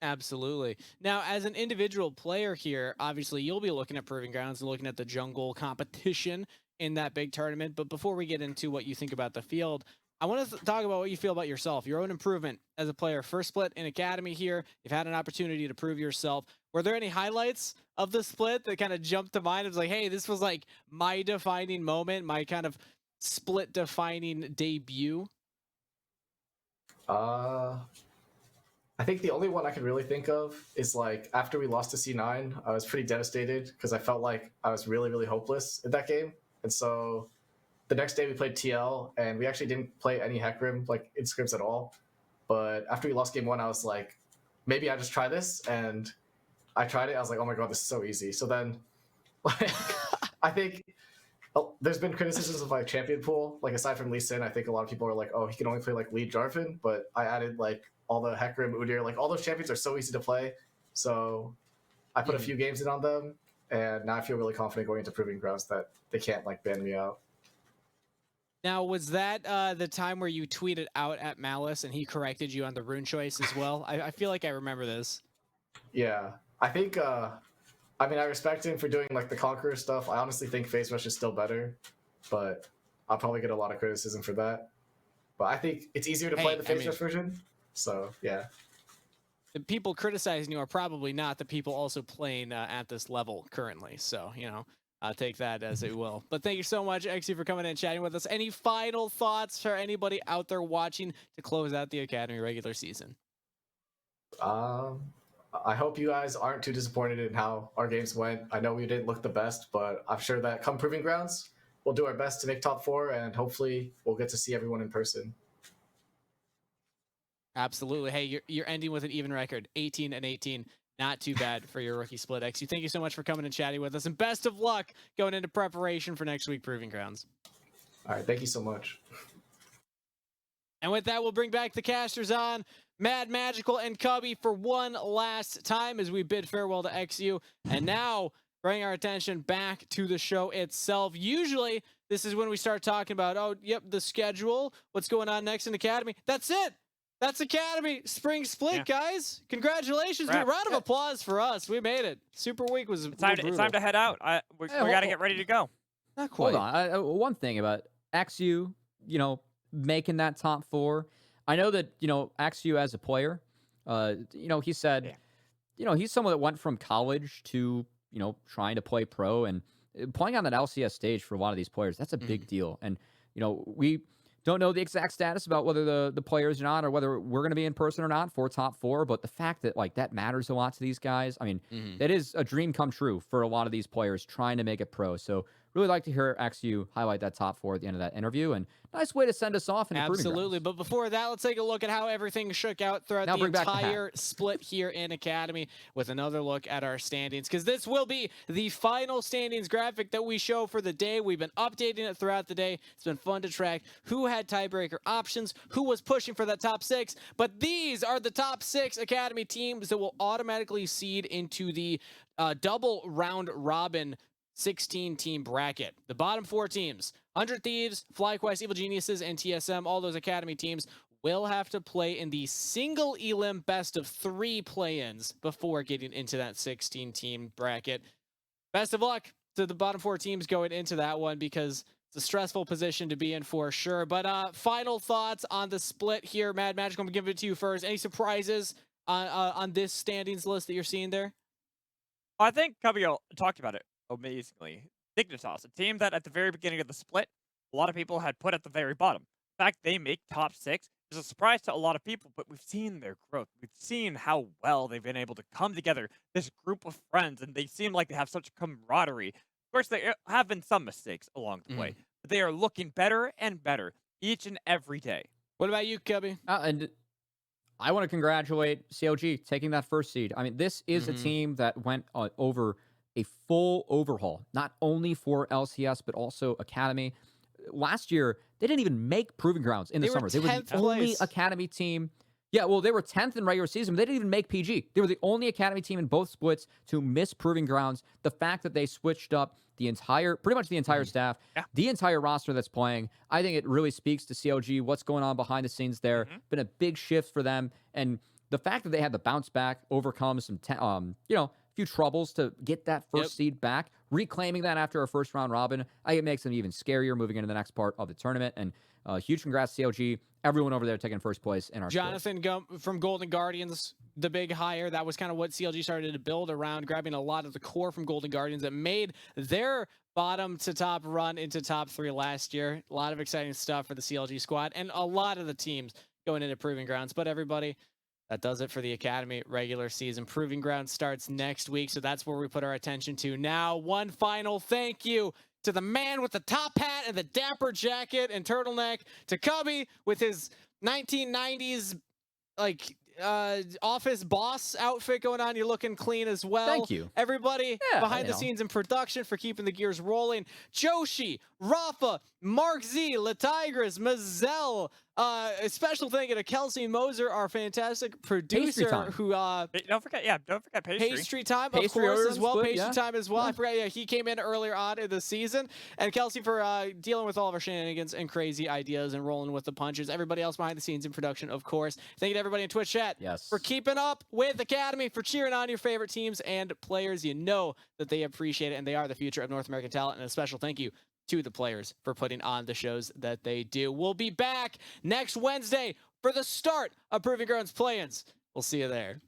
Absolutely. Now, as an individual player here, obviously you'll be looking at Proving Grounds and looking at the jungle competition in that big tournament. But before we get into what you think about the field, I want to talk about what you feel about yourself, your own improvement as a player. First split in Academy here. You've had an opportunity to prove yourself. Were there any highlights of the split that kind of jumped to mind? It was like, hey, this was like my defining moment, my kind of split defining debut. I think the only one I could really think of is like after we lost to C9, I was pretty devastated because I felt like I was really, really hopeless in that game. And so the next day we played TL, and we actually didn't play any Hecarim like in scripts at all. But after we lost game 1, I was like, maybe I just try this, and I tried it. I was like, oh my god, this is so easy. So then, like, I think there's been criticisms of like champion pool. Like aside from Lee Sin, I think a lot of people are like, oh, he can only play like Lee Jarvan, but I added like all the Hecarim, Udyr, like all those champions are so easy to play. So I put a few games in on them, and now I feel really confident going into Proving Grounds that they can't like ban me out. Now, was that the time where you tweeted out at Malice and he corrected you on the rune choice as well? I feel like I remember this. Yeah, I think. I mean, I respect him for doing like the Conqueror stuff. I honestly think Phase Rush is still better, but I'll probably get a lot of criticism for that. But I think it's easier to play the Phase Rush version. So yeah. The people criticizing you are probably not the people also playing at this level currently. So, take that as it will. But thank you so much, XU, for coming in and chatting with us. Any final thoughts for anybody out there watching to close out the Academy regular season? I hope you guys aren't too disappointed in how our games went. I know we didn't look the best, but I'm sure that come Proving Grounds, we'll do our best to make top 4, and hopefully we'll get to see everyone in person. Absolutely. Hey, you're ending with an even record, 18-18. not too bad for your rookie split, XU. Thank you so much for coming and chatting with us, and best of luck going into preparation for next week Proving Grounds. All right, thank you so much. And with that, we'll bring back the casters on, Mad Magical and Cubby, for one last time as we bid farewell to XU. And now bring our attention back to the show itself. Usually, this is when we start talking about, oh, yep, the schedule, what's going on next in Academy. That's it. That's Academy Spring Split, guys. Congratulations. A round of applause for us. We made it. Super Week was it's time to head out. We got to get ready to go. Not quite. Hold on. One thing about XU, making that top 4. I know that, XU as a player, he said, he's someone that went from college to, trying to play pro, and playing on that LCS stage for a lot of these players, that's a big deal. And, we don't know the exact status about whether the players are not, or whether we're going to be in person or not for top 4, but the fact that that matters a lot to these guys. I mean, that is a dream come true for a lot of these players trying to make it pro. So really like to hear XU highlight that top 4 at the end of that interview, and nice way to send us off. Absolutely. But before that, let's take a look at how everything shook out throughout the entire split here in Academy, with another look at our standings, because this will be the final standings graphic that we show for the day. We've been updating it throughout the day. It's been fun to track who had tiebreaker options, who was pushing for that top 6. But these are the top 6 Academy teams that will automatically seed into the double round robin 16-team bracket. The bottom 4 teams, 100 Thieves, FlyQuest, Evil Geniuses, and TSM, all those Academy teams will have to play in the single elim best of 3 play-ins before getting into that 16-team bracket. Best of luck to the bottom 4 teams going into that one, because it's a stressful position to be in for sure. But final thoughts on the split here. Mad Magic, I'm going to give it to you first. Any surprises on this standings list that you're seeing there? I think Cubby talked about it amazingly. Dignitas, a team that at the very beginning of the split, a lot of people had put at the very bottom. In fact, they make top 6. It's a surprise to a lot of people, but we've seen their growth. We've seen how well they've been able to come together, this group of friends, and they seem like they have such camaraderie. Of course, there have been some mistakes along the way, but they are looking better and better each and every day. What about you, Cubby? And I want to congratulate CLG taking that first seed. I mean, this is a team that went over a full overhaul, not only for LCS, but also Academy. Last year, they didn't even make Proving Grounds in the summer. They were the only Academy team. Yeah, well, they were 10th in regular season, but they didn't even make PG. They were the only Academy team in both splits to miss Proving Grounds. The fact that they switched up pretty much the entire staff, the entire roster that's playing, I think it really speaks to CLG, what's going on behind the scenes there. Been a big shift for them. And the fact that they had to bounce back, overcome some, few troubles to get that first seed back, reclaiming that after our first round robin, I think it makes them even scarier moving into the next part of the tournament. And huge congrats to CLG, everyone over there taking first place in our Jonathan from Golden Guardians, the big hire. That was kind of what CLG started to build around, grabbing a lot of the core from Golden Guardians that made their bottom to top run into top 3 last year. A lot of exciting stuff for the CLG squad and a lot of the teams going into Proving Grounds. But everybody, that does it for the Academy regular season. Proving Ground starts next week, so that's where we put our attention to. Now, one final thank you to the man with the top hat and the dapper jacket and turtleneck, to Cubby with his 1990s office boss outfit going on. You're looking clean as well. Thank you. Everybody behind the scenes in production for keeping the gears rolling. Joshi, Rafa, Mark Z, Latigris, Mazel. A special thank you to Kelsey Moser, our fantastic producer, who don't forget Pastry Time, of course, as well. Pastry Time as well. I forgot, he came in earlier on in the season. And Kelsey for dealing with all of our shenanigans and crazy ideas and rolling with the punches. Everybody else behind the scenes in production, of course. Thank you to everybody in Twitch chat for keeping up with Academy, for cheering on your favorite teams and players. You know that they appreciate it, and they are the future of North American talent. And a special thank you to the players for putting on the shows that they do. We'll be back next Wednesday for the start of Proving Grounds play-ins. We'll see you there.